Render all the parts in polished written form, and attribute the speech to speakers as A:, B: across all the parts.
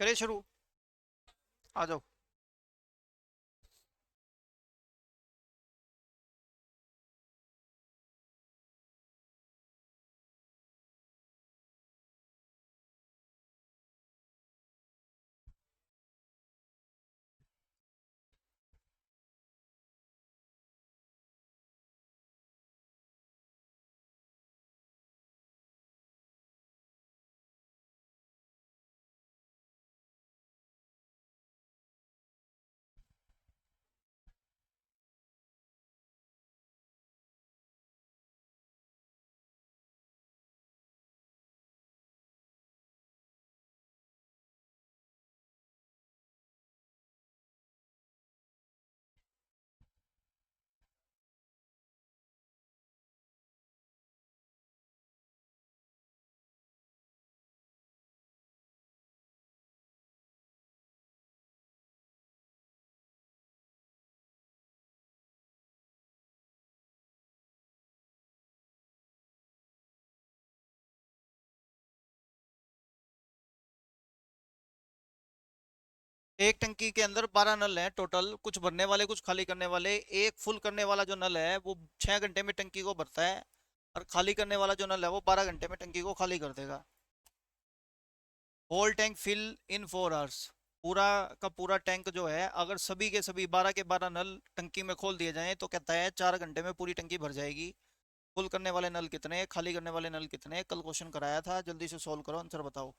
A: करिए शुरू। आ जाओ। एक टंकी के अंदर 12 नल हैं टोटल, कुछ भरने वाले कुछ खाली करने वाले। एक फुल करने वाला जो नल है वो 6 घंटे में टंकी को भरता है, और खाली करने वाला जो नल है वो 12 घंटे में टंकी को खाली कर देगा। Whole tank fill in 4 hours. पूरा का पूरा टैंक जो है, अगर सभी के सभी 12 के 12 नल टंकी में खोल दिए जाएं तो कहता है 4 घंटे में पूरी टंकी भर जाएगी। फुल करने वाले नल कितने हैं, खाली करने वाले नल कितने हैं? कल क्वेश्चन कराया था, जल्दी से सोल्व करो, आंसर बताओ।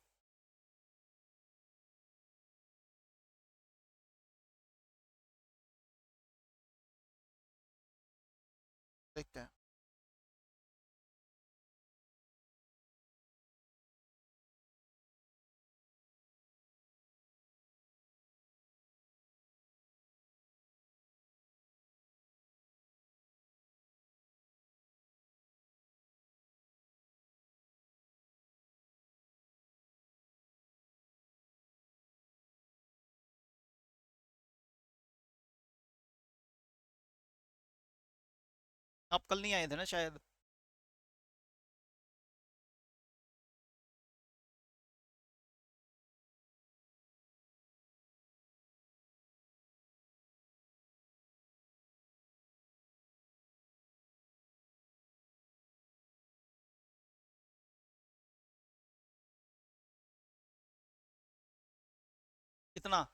A: देखते हैं। आप कल नहीं आए थे ना शायद। कितना?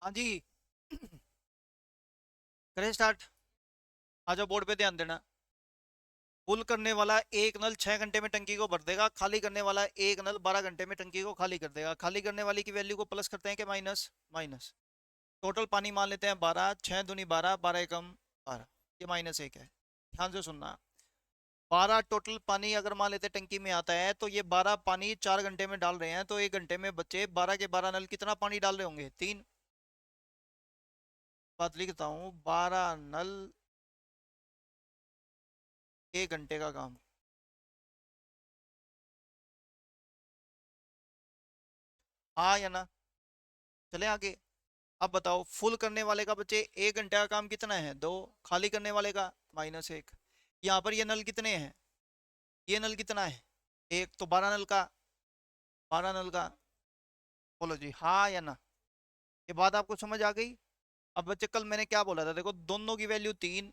A: हाँ जी। करें स्टार्ट। आ जाओ, बोर्ड पे ध्यान देना। फुल करने वाला एक नल 6 घंटे में टंकी को भर देगा, खाली करने वाला एक नल 12 घंटे में टंकी को खाली कर देगा। खाली करने वाली की वैल्यू को प्लस करते हैं कि माइनस? माइनस। टोटल पानी मान लेते हैं 12, 6 दूनी 12, 12 एकम 12। ये -1 है। ध्यान से सुनना। 12 टोटल पानी अगर मान लेते टंकी में आता है, तो ये 12 पानी 4 घंटे में डाल रहे हैं, तो 1 घंटे में बच्चे 12 के 12 नल कितना पानी डाल रहे होंगे? 3। बात लिखता हूँ, 12 नल, 1 घंटे का काम। हाँ या ना? चले आगे। अब बताओ, फुल करने वाले का बच्चे 1 घंटे का काम कितना है? 2। खाली करने वाले का -1। यहाँ पर ये नल कितने हैं? ये नल कितना है? एक। तो 12 नल का, 12 नल का। बोलो जी हाँ या ना? ये बात आपको समझ आ गई? अब बच्चे, कल मैंने क्या बोला था? देखो, दोनों की वैल्यू 3,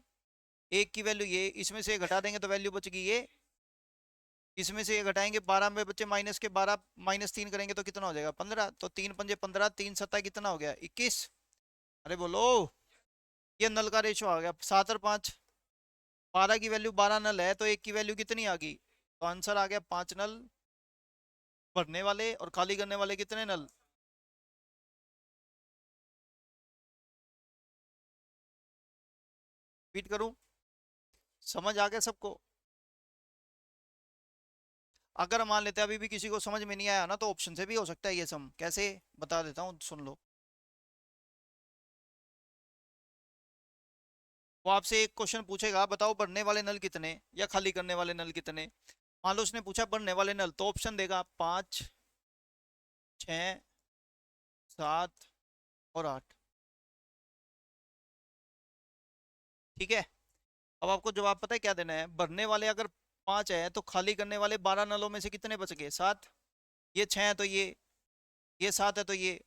A: एक की वैल्यू ये, इसमें से घटा देंगे तो वैल्यू बचेगी ये। इसमें से ये घटाएंगे, 12 में बच्चे माइनस के 12, -3 करेंगे तो कितना हो जाएगा 15, तो 3 पंजे 15, 3 सत्ता कितना हो गया 21। अरे बोलो, ये नल का रेशो आ गया 7 और 5। 12 की वैल्यू 12 नल है तो एक की वैल्यू कितनी आ गई, तो आंसर आ गया 5 नल भरने वाले, और खाली करने वाले कितने नल। रिपीट करूं, समझ आ गया सबको। अगर मान लेते हैं अभी भी किसी को समझ में नहीं आया ना, तो ऑप्शन से भी हो सकता है ये सम, कैसे बता देता हूँ सुन लो। वो आपसे एक क्वेश्चन पूछेगा, बताओ भरने वाले नल कितने या खाली करने वाले नल कितने। मान लो उसने पूछा भरने वाले नल, तो ऑप्शन देगा 5, 6, 7 और 8। ठीक है, अब आपको जवाब पता है क्या देना है। भरने वाले अगर 5 है तो खाली करने वाले 12 नलों में से कितने बच गए 7। ये 6 है तो ये 7 है तो ये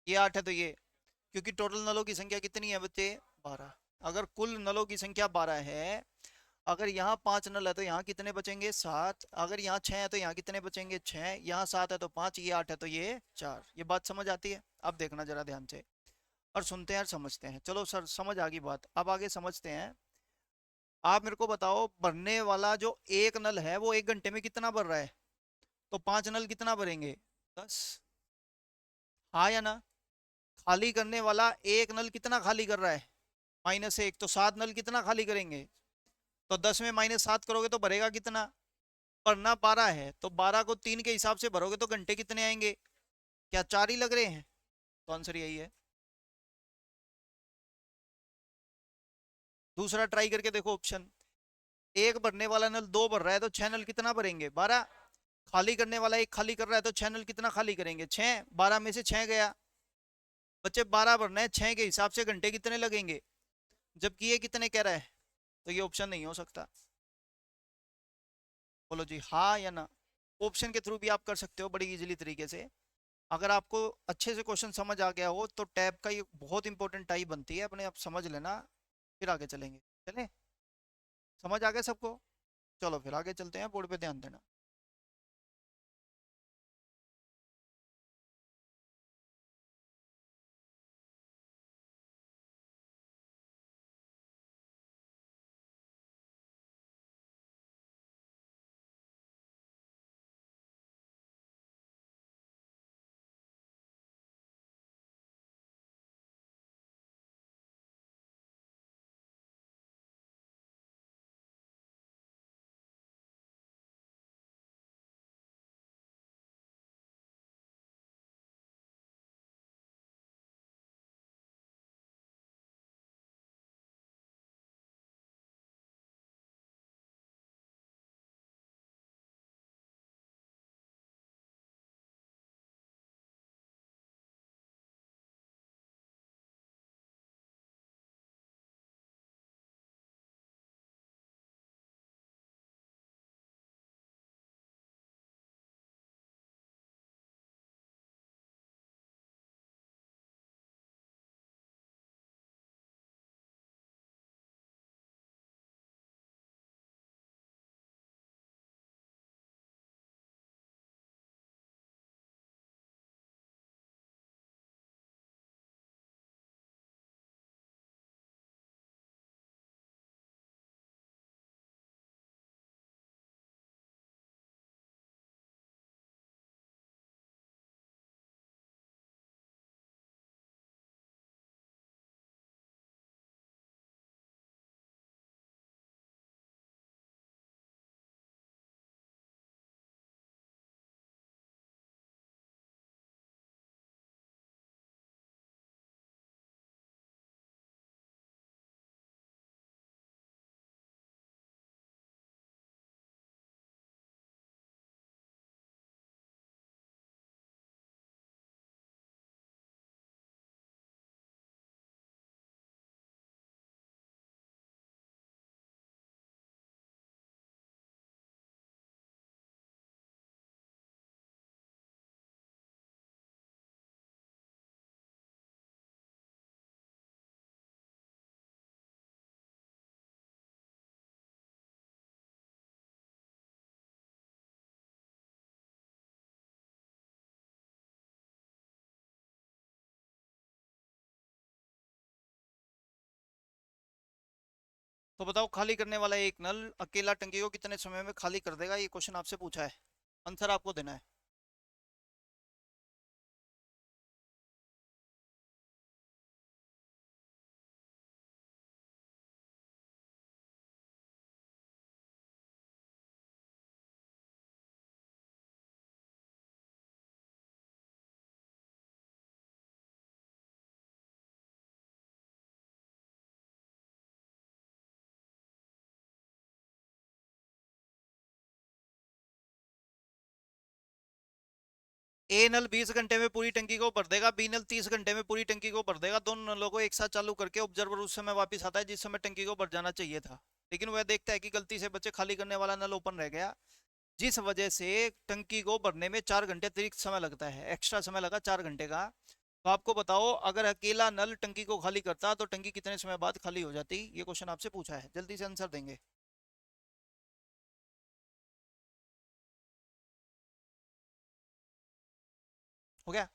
A: 8 है तो ये, क्योंकि टोटल नलों की संख्या कितनी है बच्चे 12। अगर कुल नलों की संख्या 12 है, अगर यहाँ 5 नल है तो यहाँ कितने बचेंगे 7, अगर यहाँ 6 है तो यहाँ कितने बचेंगे 6, यहाँ 7 है तो 5, ये 8 है तो ये 4। ये बात समझ आती है। अब देखना जरा ध्यान से और सुनते हैं और समझते हैं। चलो सर समझ आ गई बात, अब आगे समझते हैं। आप मेरे को बताओ भरने वाला जो एक नल है वो 1 घंटे में कितना भर रहा है, तो 5 नल कितना भरेंगे 10। हाँ या ना। खाली करने वाला एक नल कितना खाली कर रहा है -1, तो 7 नल कितना खाली करेंगे, तो 10 में -7 करोगे तो भरेगा कितना। भरना 12 है तो 12 को 3 के हिसाब से भरोगे तो घंटे कितने आएंगे, क्या 4 ही लग रहे हैं, तो आंसर यही है। दूसरा ट्राई करके देखो ऑप्शन। एक भरने वाला नल 2 भर रहा है तो 6 नल कितना भरेंगे 12। खाली करने वाला एक खाली कर रहा है तो 6 नल कितना खाली करेंगे 6, 12 में से 6 गया, बच्चे 12 भरना है, 6 के हिसाब से घंटे कितने लगेंगे, जबकि ये कितने कह रहा है, तो ये ऑप्शन नहीं हो सकता। बोलो जी हाँ या ना। ऑप्शन के थ्रू भी आप कर सकते हो बड़ी इजीली तरीके से। अगर आपको अच्छे से क्वेश्चन समझ आ गया हो तो टैब का ये बहुत इंपॉर्टेंट टाइप बनती है, अपने आप समझ लेना, फिर आगे चलेंगे। चले, समझ आ गया सबको। चलो फिर आगे चलते हैं, बोर्ड पे ध्यान देना। तो बताओ खाली करने वाला एक नल अकेला टंकी को कितने समय में खाली कर देगा, ये क्वेश्चन आपसे पूछा है, आंसर आपको देना है। ए नल 20 घंटे में पूरी टंकी को भर देगा, बी नल 30 घंटे में पूरी टंकी को भर देगा। दोनों नलों को एक साथ चालू करके ऑब्जर्वर उस समय वापस आता है जिस समय टंकी को भर जाना चाहिए था, लेकिन वह देखता है कि गलती से बच्चे खाली करने वाला नल ओपन रह गया, जिस वजह से टंकी को भरने में 4 घंटे अतिरिक्त समय लगता है, एक्स्ट्रा समय लगा 4 घंटे का। तो आपको बताओ अगर अकेला नल टंकी को खाली करता तो टंकी कितने समय बाद खाली हो जाती, ये क्वेश्चन आपसे पूछा है, जल्दी से आंसर देंगे। हो गया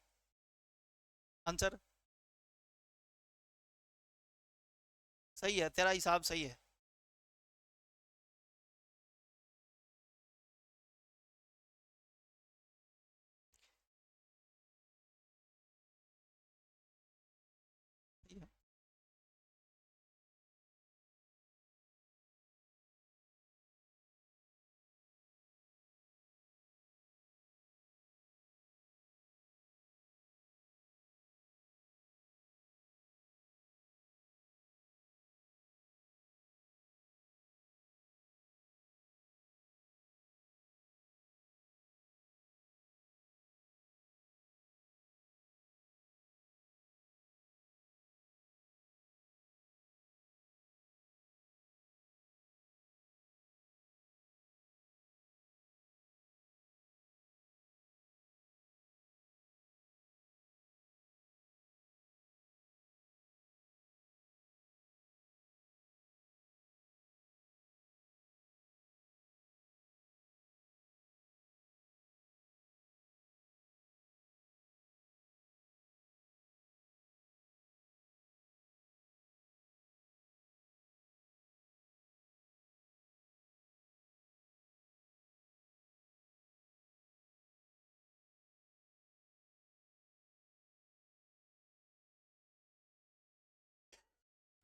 A: आंसर? सही है, तेरा हिसाब सही है। सही है।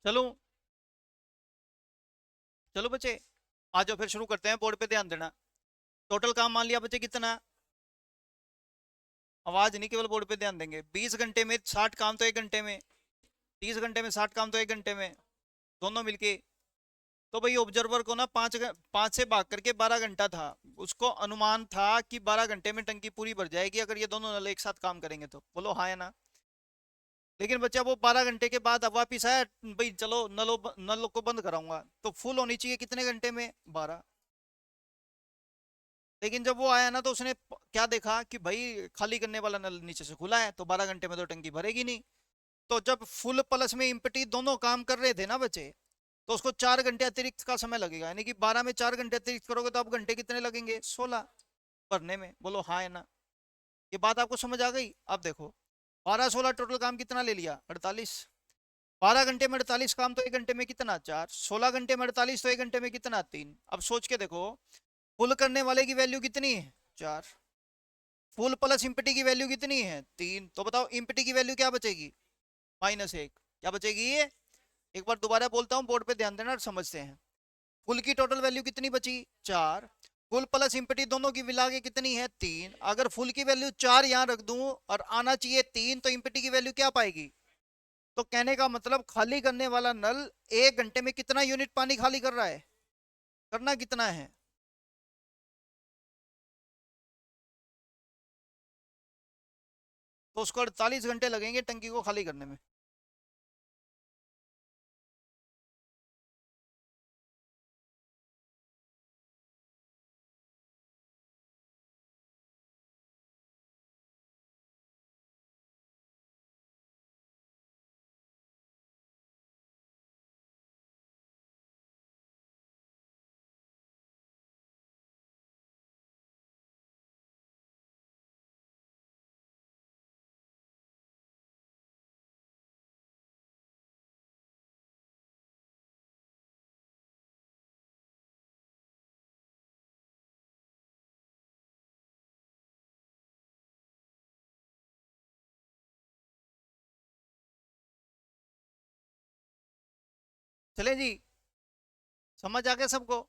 A: चलो चलो बच्चे, आ जाओ फिर शुरू करते हैं, बोर्ड पे ध्यान देना। टोटल काम मान लिया बच्चे कितना, आवाज नहीं, केवल बोर्ड पे ध्यान देंगे। 20 घंटे में 60 काम तो 1 घंटे में, 30 घंटे में 60 काम तो 1 घंटे में, दोनों मिलके। तो भाई ऑब्जर्वर को ना 5 से भाग करके 12 घंटा था, उसको अनुमान था कि 12 घंटे में टंकी पूरी भर जाएगी अगर ये दोनों नल एक साथ काम करेंगे तो, बोलो हाँ या ना। लेकिन बच्चा वो 12 घंटे के बाद अब वापिस आया, भाई चलो नलों को बंद कराऊंगा, तो फुल होनी चाहिए कितने घंटे में, 12। लेकिन जब वो आया ना तो उसने क्या देखा कि भाई खाली करने वाला नल नीचे से खुला है, तो 12 घंटे में तो टंकी भरेगी नहीं। तो जब फुल प्लस में इम्पटी दोनों काम कर रहे थे ना बच्चे, तो उसको 4 घंटे अतिरिक्त का समय लगेगा, यानी कि 12 में 4 घंटे अतिरिक्त करोगे तो अब घंटे कितने लगेंगे, 16 भरने में, बोलो हाँ है ना। ये बात आपको समझ आ गई? अब देखो 12 16 टोटल काम कितना ले लिया, 48। 12 घंटे में 48 काम तो 1 घंटे में कितना, 4। 16 घंटे में 48 तो 1 घंटे में कितना, 3। अब सोच के देखो, फुल करने वाले की वैल्यू कितनी है, 4। फुल प्लस इम्पटी की वैल्यू कितनी है, 3। तो बताओ इम्पटी की वैल्यू क्या बचेगी, -1। क्या बचेगी, एक बार दोबारा बोलता हूँ, बोर्ड पे ध्यान देना और समझते हैं। फुल की टोटल वैल्यू कितनी बची, 4। फुल प्लस इम्पटी दोनों की मिला के कितनी है, 3। अगर फुल की वैल्यू 4 यहाँ रख दूं और आना चाहिए 3, तो इम्पटी की वैल्यू क्या पाएगी। तो कहने का मतलब खाली करने वाला नल 1 घंटे में कितना यूनिट पानी खाली कर रहा है, करना कितना है। तो उसको 48 घंटे लगेंगे टंकी को खाली करने में। चले जी, समझ आ गया सबको?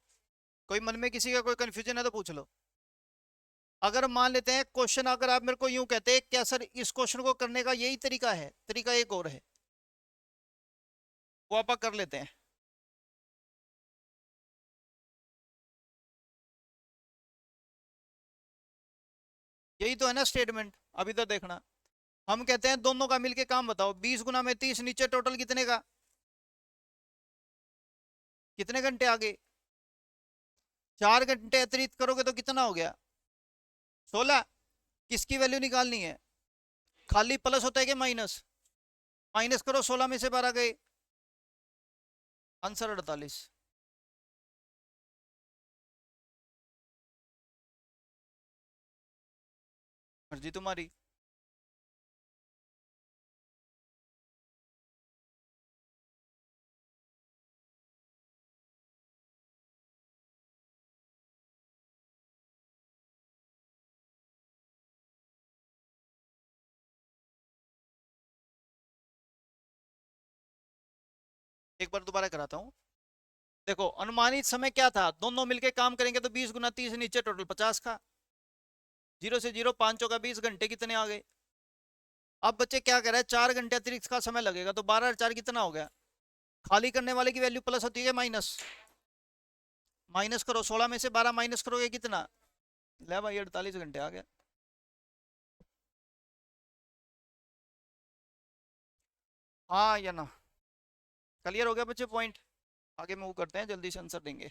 A: कोई मन में किसी का कोई कंफ्यूजन है तो पूछ लो। अगर मान लेते हैं क्वेश्चन, अगर आप मेरे को यूं कहते हैं क्या सर इस क्वेश्चन को करने का यही तरीका है, तरीका एक और है, वो आप कर लेते हैं। यही तो है ना स्टेटमेंट। अभी तो देखना, हम कहते हैं दोनों का मिलके काम बताओ, 20 गुना में 30 नीचे टोटल कितने का, कितने घंटे आगे, 4 घंटे अतिरिक्त करोगे तो कितना हो गया, 16। किसकी वैल्यू निकालनी है, खाली प्लस होता है कि माइनस, माइनस करो, 16 में से 12 गए, आंसर 48। मर्जी तुम्हारी। एक बार दोबारा कराता हूँ। देखो अनुमानित समय क्या था, दोनों मिलके काम करेंगे तो 20 गुना 30 नीचे टोटल 50 का, 0 से 0 5 का 20 घंटे कितने आ गए। अब बच्चे क्या कह रहा है, 4 घंटे अतिरिक्त का समय लगेगा, तो 12 और 4 कितना हो गया, खाली करने वाले की वैल्यू प्लस होती है माइनस, माइनस करो, 16 में से 12 माइनस करोगे कितना, ले भाई 48 घंटे आ गया। हाँ या ना, क्लियर हो गया बच्चे पॉइंट? आगे मूव करते हैं, जल्दी से आंसर देंगे।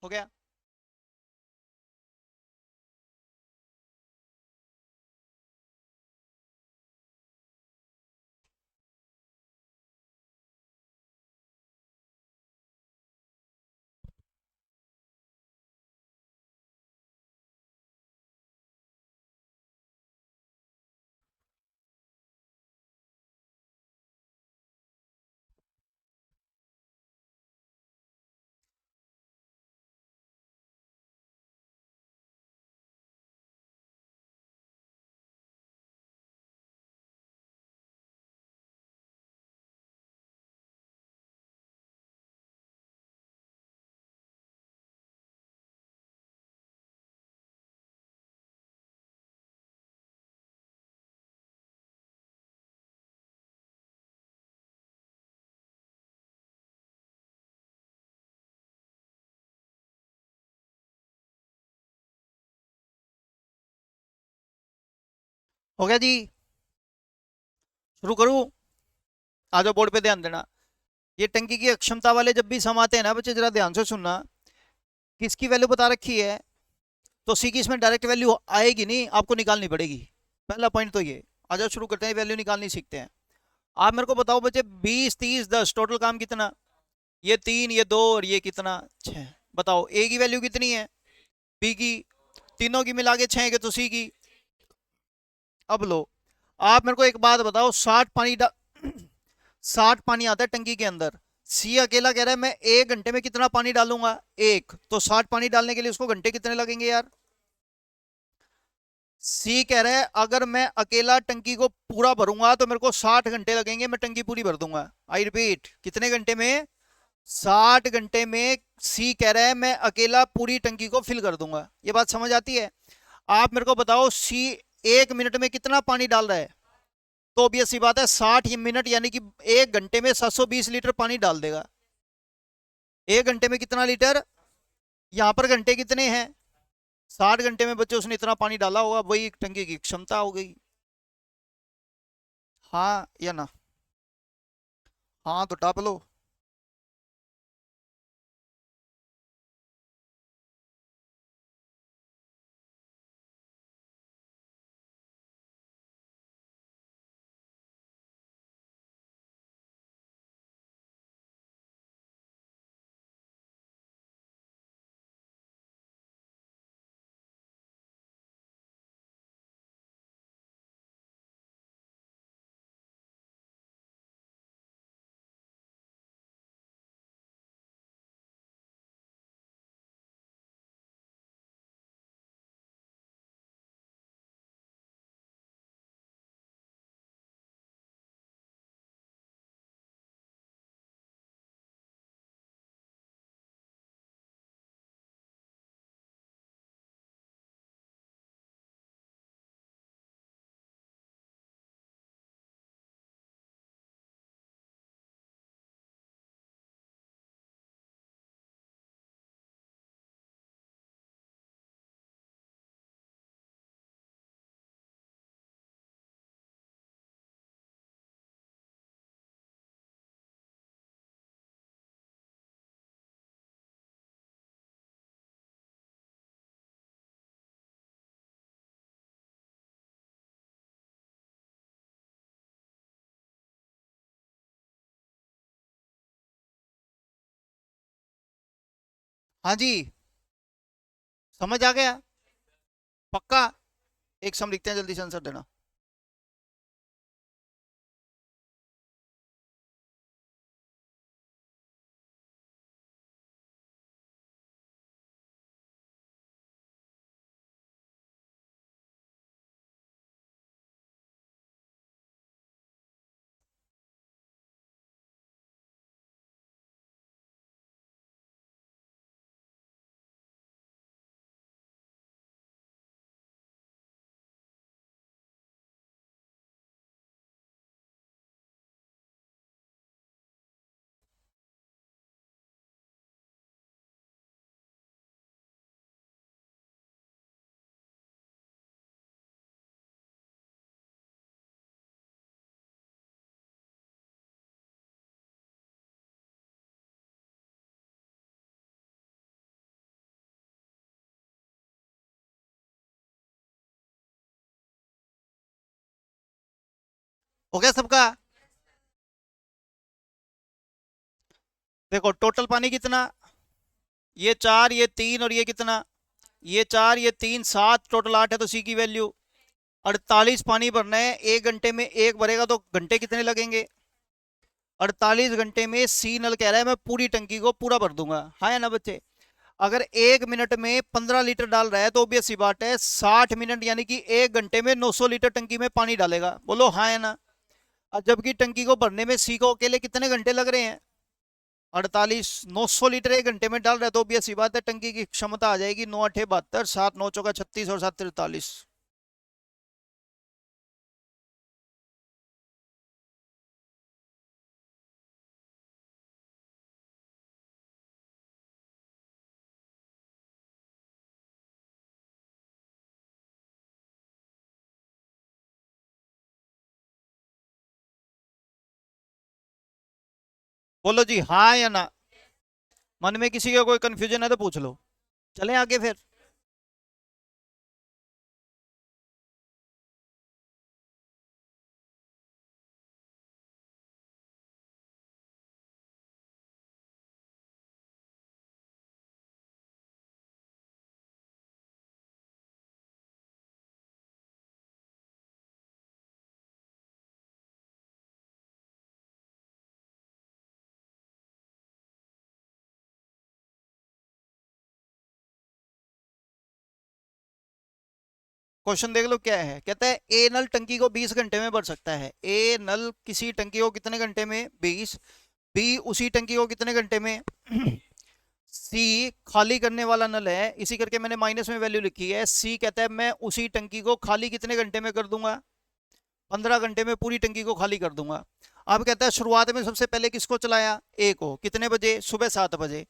A: हो गया? हो गया जी, शुरू करूँ? आ जाओ, बोर्ड पे ध्यान देना। ये टंकी की अक्षमता वाले जब भी सम आते हैं ना बच्चे, जरा ध्यान से सुनना। किसकी वैल्यू बता रखी है, तो सी की इसमें डायरेक्ट वैल्यू आएगी नहीं, आपको निकालनी पड़ेगी। पहला पॉइंट तो ये। आ जाओ शुरू करते हैं, वैल्यू निकालनी सीखते हैं। आप मेरे को बताओ बच्चे, 20 30 10 टोटल काम कितना? ये 3, ये 2 और ये कितना 6। बताओ ए की वैल्यू कितनी है, बी की, तीनों की मिला के 6 के तो सी की। अब लो, आप मेरे को एक बात बताओ, 60 पानी 60 पानी आता है टंकी के अंदर। सी अकेला कह रहा है मैं 1 घंटे में कितना पानी डालूंगा, 1, तो 60 पानी डालने के लिए उसको घंटे कितने लगेंगे यार? सी कह रहा है अगर मैं अकेला टंकी को पूरा भरूंगा तो मेरे को 60 घंटे लगेंगे, मैं टंकी पूरी भर दूंगा। आई रिपीट, कितने घंटे में? 60 घंटे में। सी कह रहा है मैं अकेला पूरी टंकी को फिल कर दूंगा। ये बात समझ आती है? आप मेरे को बताओ सी 1 मिनट में कितना पानी डाल रहा है? तो ऑब्वियस सी बात है 60 मिनट यानी कि 1 घंटे में 720 लीटर पानी डाल देगा। 1 घंटे में कितना लीटर? यहां पर घंटे कितने हैं? 60 घंटे में बच्चे उसने इतना पानी डाला होगा, वही टंकी की क्षमता हो गई। हाँ या ना? हाँ तो टाप लो। हाँ जी, समझ आ गया? पक्का? एक सम लिखते हैं, जल्दी से आंसर देना। हो गया सबका? देखो टोटल पानी कितना, ये 4 ये 3 और ये कितना, ये 4 ये 3 7, टोटल 8 है, तो सी की वैल्यू 48 पानी भरना है। 1 घंटे में एक भरेगा तो घंटे कितने लगेंगे? 48 घंटे में सी नल कह रहा है मैं पूरी टंकी को पूरा भर दूंगा। हाँ या ना बच्चे? अगर 1 मिनट में 15 लीटर डाल रहा है तो ऑब्वियस सी बात है 60 मिनट यानी कि 1 घंटे में 900 लीटर टंकी में पानी डालेगा। बोलो हाँ या ना? और जबकि टंकी को भरने में सी को अकेले कितने घंटे लग रहे हैं? 48, 900 लीटर 1 घंटे में डाल रहा है तो ऑब्वियस सी बात है टंकी की क्षमता आ जाएगी 9 8 72, 7 9 चौका 36 और 7 43। बोलो जी हाँ या ना? मन में किसी का कोई कंफ्यूजन है तो पूछ लो, चलें आगे फिर। क्वेश्चन देख लो क्या है। कहता है ए नल टंकी को 20 घंटे में भर सकता है। ए नल किसी टंकी को कितने घंटे में? 20। बी उसी टंकी को कितने घंटे में? सी खाली करने वाला नल है, इसी करके मैंने माइनस में वैल्यू लिखी है। सी कहता है मैं उसी टंकी को खाली कितने घंटे में कर दूंगा? 15 घंटे में पूरी टंकी को खाली कर दूंगा। अब कहता है शुरुआत में सबसे पहले किसको चलाया? ए को। कितने बजे? सुबह 7 बजे।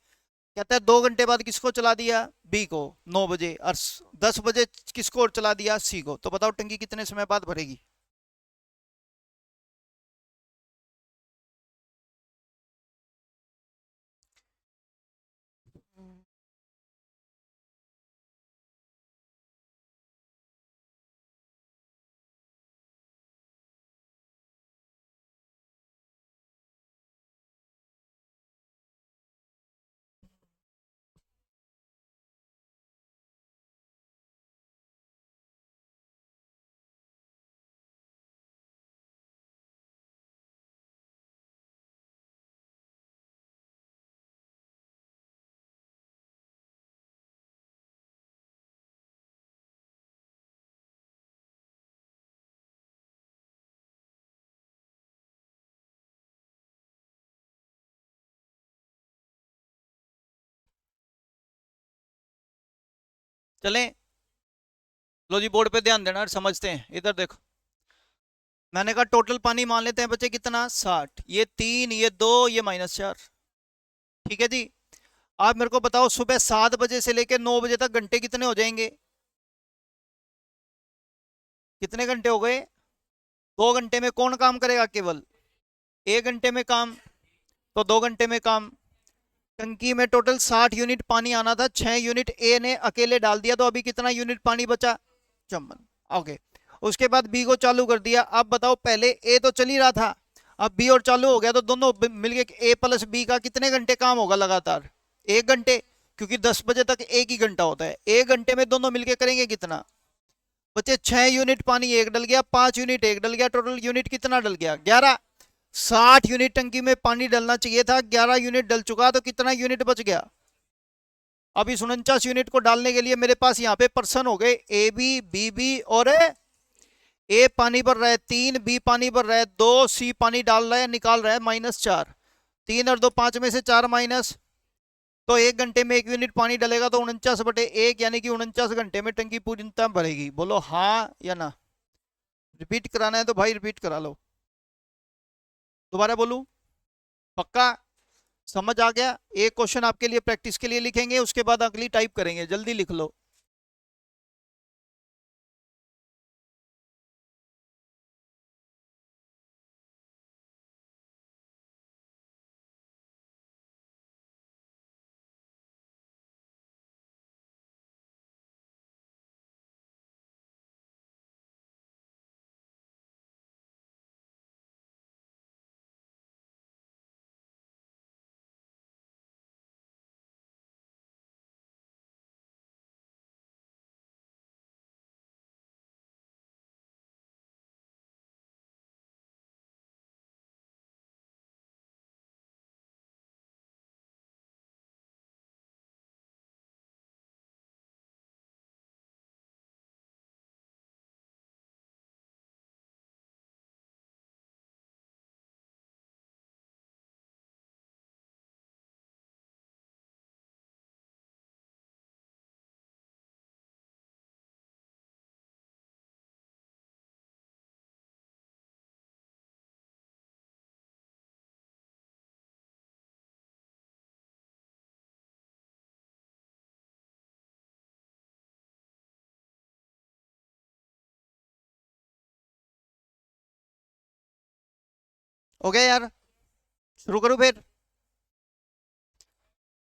A: कहता है 2 घंटे बाद किसको चला दिया? बी को 9 बजे। और 10 बजे किसको और चला दिया? सी को। तो बताओ टंकी कितने समय बाद भरेगी? चलें, लो जी बोर्ड पे ध्यान देना और समझते हैं। इधर देखो, मैंने कहा टोटल पानी मान लेते हैं बच्चे कितना? 60। ये 3, ये 2, ये -4। ठीक है जी। आप मेरे को बताओ सुबह 7 बजे से लेकर 9 बजे तक घंटे कितने हो जाएंगे? कितने घंटे हो गए? 2 घंटे में कौन काम करेगा? केवल 1 घंटे में काम। तो 2 घंटे में काम। टंकी में टोटल 60 यूनिट पानी आना था, 6 यूनिट ए ने अकेले डाल दिया, तो अभी कितना यूनिट पानी बचा? 54। ओके। उसके बाद बी को चालू कर दिया। अब बताओ पहले ए तो चल ही रहा था, अब बी और चालू हो गया, तो दोनों मिलके ए प्लस बी का कितने घंटे काम होगा लगातार? 1 घंटे। क्योंकि 10 बजे तक 1 ही घंटा होता है। 1 घंटे में दोनों मिलके करेंगे कितना? बच्चे 6 यूनिट पानी एक डल गया, 5 यूनिट एक डल गया, टोटल यूनिट कितना डल गया? 11। 60 यूनिट टंकी में पानी डलना चाहिए था, 11 यूनिट डल चुका, तो कितना यूनिट बच गया? अब इस 49 यूनिट को डालने के लिए मेरे पास यहाँ पे पर्सन हो गए बी बी और ए पानी भर रहा है 3, बी पानी भर रहा है 2, सी पानी डाल रहा है, निकाल रहा है -4। 3 और 2 5 में से 4 माइनस। तो 1 घंटे में 1 यूनिट पानी डलेगा, तो 49/1 यानी कि 49 घंटे में टंकी पूरी तरह भरेगी। बोलो हाँ या ना? रिपीट कराना है तो भाई रिपीट करा लो। दोबारा बोलूं? पक्का? समझ आ गया? एक क्वेश्चन आपके लिए प्रैक्टिस के लिए लिखेंगे, उसके बाद अगली टाइप करेंगे। जल्दी लिख लो। हो गया यार? शुरू करूं फिर?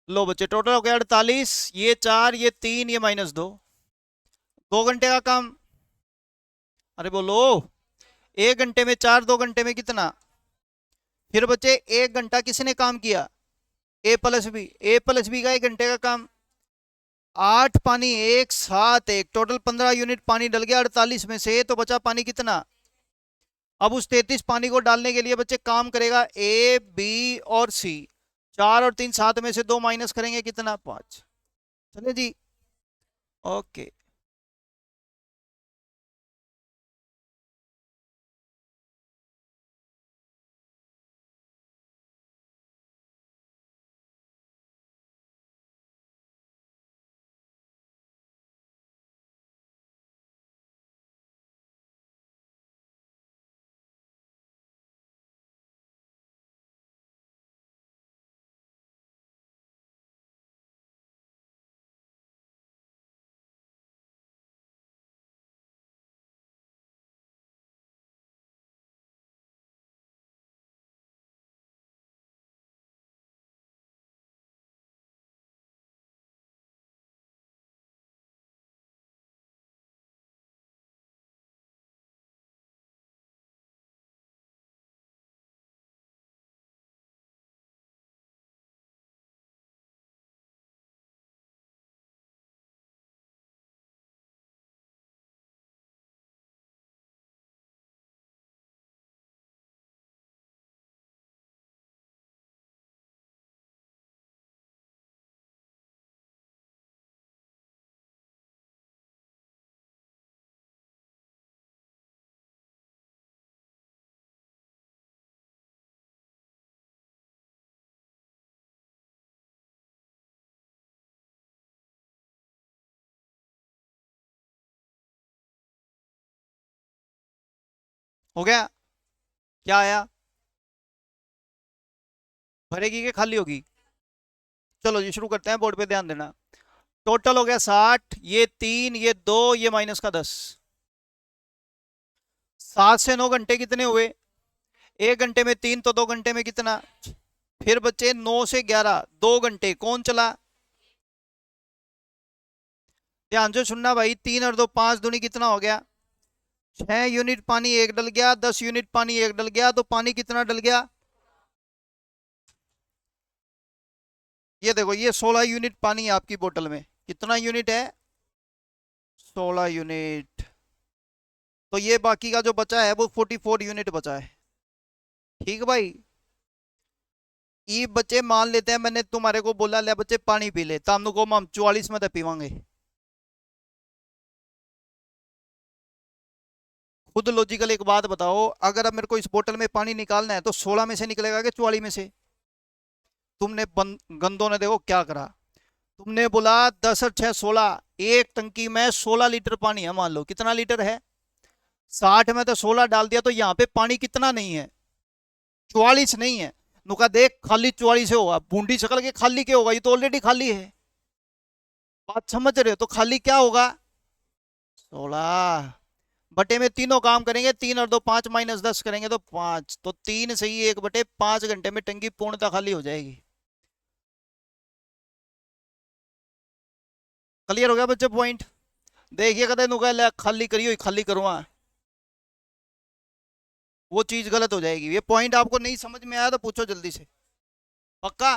A: लो बच्चे, टोटल हो गया 48। ये 4, ये 3, ये -2। 2 घंटे का काम। अरे बोलो। 1 घंटे में 4, 2 घंटे में कितना? फिर बच्चे 1 घंटा किसने काम किया? ए प्लस बी। ए प्लस बी का 1 घंटे का काम। 8 पानी 1 7 1, टोटल 15 यूनिट पानी डल गया 48 में से, तो बचा पानी कितना? अब उस 33 पानी को डालने के लिए बच्चे काम करेगा ए बी और सी। 4 और 3 7 में से 2 माइनस करेंगे कितना? 5। चले जी। ओके। हो गया? क्या आया? भरेगी कि खाली होगी? चलो जी शुरू करते हैं, बोर्ड पे ध्यान देना। टोटल हो गया 60, ये 3, ये 2, ये माइनस का 10। 7 से 9 घंटे कितने हुए? 1 घंटे में 3 तो 2 घंटे में कितना? फिर बच्चे 9 से 11, 2 घंटे कौन चला? ध्यान से सुनना भाई, 3 और 2 5 दूनी कितना हो गया? 6 यूनिट पानी एक डल गया, 10 यूनिट पानी एक डल गया, तो पानी कितना डल गया? ये देखो, ये 16 यूनिट पानी है आपकी बोतल में। कितना यूनिट है? 16 यूनिट। तो ये बाकी का जो बचा है वो 44 यूनिट बचा है। ठीक है भाई। ये बच्चे मान लेते हैं मैंने तुम्हारे को बोला ले बच्चे पानी पी ले, तमनु को हम 44 में तो पीवांगे। खुद लॉजिकल एक बात बताओ, अगर अब मेरे को इस बोतल में पानी निकालना है तो 16 में से निकलेगा कि 44 में से? तुमने गंदों ने देखो क्या करा। तुमने बोला 10 और 6 16, एक टंकी में 16 लीटर पानी है, मान लो कितना लीटर है? 60 में तो 16 डाल दिया, तो यहाँ पे पानी कितना नहीं है? 44 नहीं है। नुका देख, खाली 44 से होगा, बूंदी शकल के खाली क्या होगा? ये तो ऑलरेडी खाली है। बात समझ रहे हो? तो खाली क्या होगा? 16 बटे में तीनों काम करेंगे, 3 और 2 5, -10 करेंगे तो 5, तो 3 से ही 1/5 घंटे में टंकी पूर्णतः खाली हो जाएगी। क्लियर हो गया बच्चे पॉइंट? देखिए कहते नुका खाली करियो, खाली करवा, वो चीज गलत हो जाएगी। ये पॉइंट आपको नहीं समझ में आया तो पूछो जल्दी से। पक्का?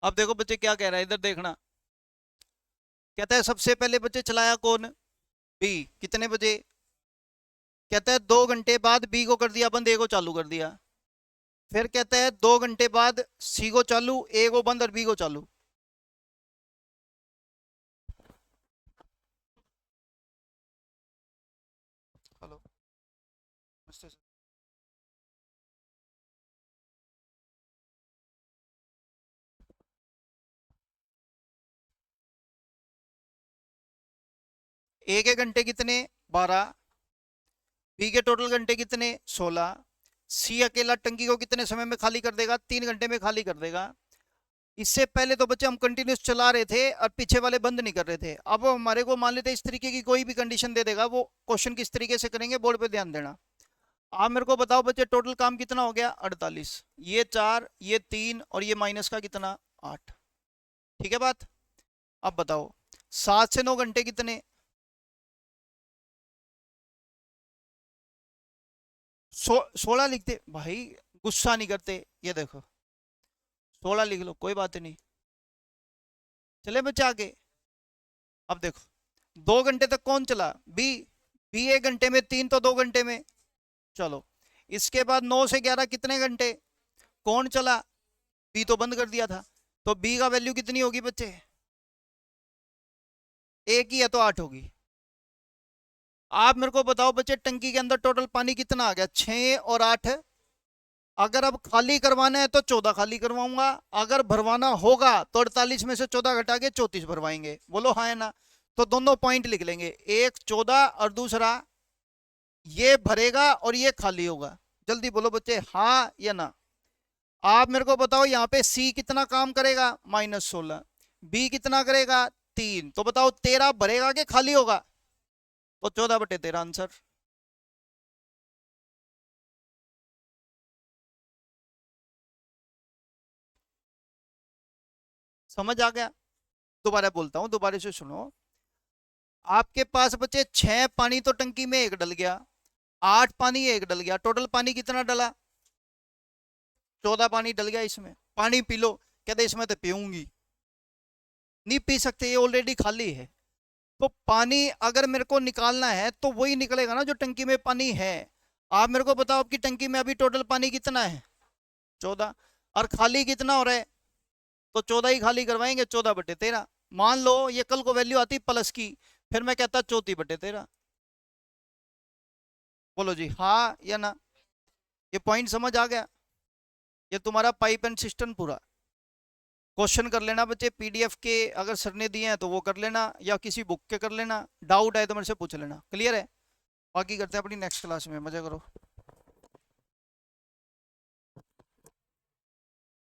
A: अब देखो बच्चे क्या कह रहा है, इधर देखना। कहता है सबसे पहले बच्चे चलाया कौन? बी। कितने बजे? कहता है 2 घंटे बाद बी को कर दिया बंद, ए को चालू कर दिया। फिर कहता है 2 घंटे बाद सी को चालू, ए को बंद और बी को चालू। हेलो। ए के घंटे कितने? 12। बी के टोटल घंटे कितने? 16। सी अकेला टंकी को कितने समय में खाली कर देगा? 3 घंटे में खाली कर देगा। इससे पहले तो बच्चे हम कंटिन्यूस चला रहे थे और पीछे वाले बंद नहीं कर रहे थे। अब वो हमारे को मान लेते इस तरीके की कोई भी कंडीशन दे देगा, वो क्वेश्चन किस तरीके से करेंगे बोर्ड पे ध्यान देना। आप मेरे को बताओ बच्चे, टोटल काम कितना हो गया? 48। ये 4, ये 3 और ये माइनस का कितना? 8। ठीक है बात? अब बताओ 7 से 9 घंटे कितने? 16 लिखते भाई, गुस्सा नहीं करते। ये देखो 16 लिख लो, कोई बात नहीं। चले बच्चे आगे। अब देखो 2 घंटे तक कौन चला? बी। बी 1 घंटे में, 3 तो 2 घंटे में। चलो, इसके बाद 9 से 11 कितने घंटे? कौन चला? बी तो बंद कर दिया था। तो बी का वैल्यू कितनी होगी बच्चे? एक ही है तो 8 होगी। आप मेरे को बताओ बच्चे, टंकी के अंदर टोटल पानी कितना आ गया? 6 और 8। अगर अब खाली करवाना है तो 14 खाली करवाऊंगा, अगर भरवाना होगा तो 48 में से 14 घटा के 34 भरवाएंगे। बोलो हाँ है ना? तो दोनों पॉइंट लिख लेंगे, एक 14 और दूसरा ये भरेगा और ये खाली होगा। जल्दी बोलो बच्चे, हाँ या ना? आप मेरे को बताओ यहाँ पे सी कितना काम करेगा? -16। बी कितना करेगा? 3। तो बताओ 13 भरेगा कि खाली होगा? तो 14/13 आंसर। समझ आ गया? दोबारा बोलता हूँ, दोबारा से सुनो। आपके पास बचे 6 पानी तो टंकी में एक डल गया, 8 पानी एक डल गया, टोटल पानी कितना डला? 14 पानी डल गया इसमें। पानी पी लो, कहते इसमें तो पीऊंगी, नहीं पी सकते, ये ऑलरेडी खाली है। तो पानी अगर मेरे को निकालना है तो वही निकलेगा ना जो टंकी में पानी है। आप मेरे को बताओ आपकी टंकी में अभी टोटल पानी कितना है? 14। और खाली कितना हो रहा है? तो 14 ही खाली करवाएंगे, 14/13। मान लो ये कल को वैल्यू आती प्लस की, फिर मैं कहता 34/13। बोलो जी हाँ या ना? ये पॉइंट समझ आ गया? ये तुम्हारा पाइप एंड सिस्टम पूरा। क्वेश्चन कर लेना बच्चे, पीडीएफ के अगर सर ने दिए हैं तो वो कर लेना, या किसी बुक के कर लेना, डाउट है तो मेरे से पूछ लेना। क्लियर है? बाकी करते हैं अपनी नेक्स्ट क्लास में, मजा करो।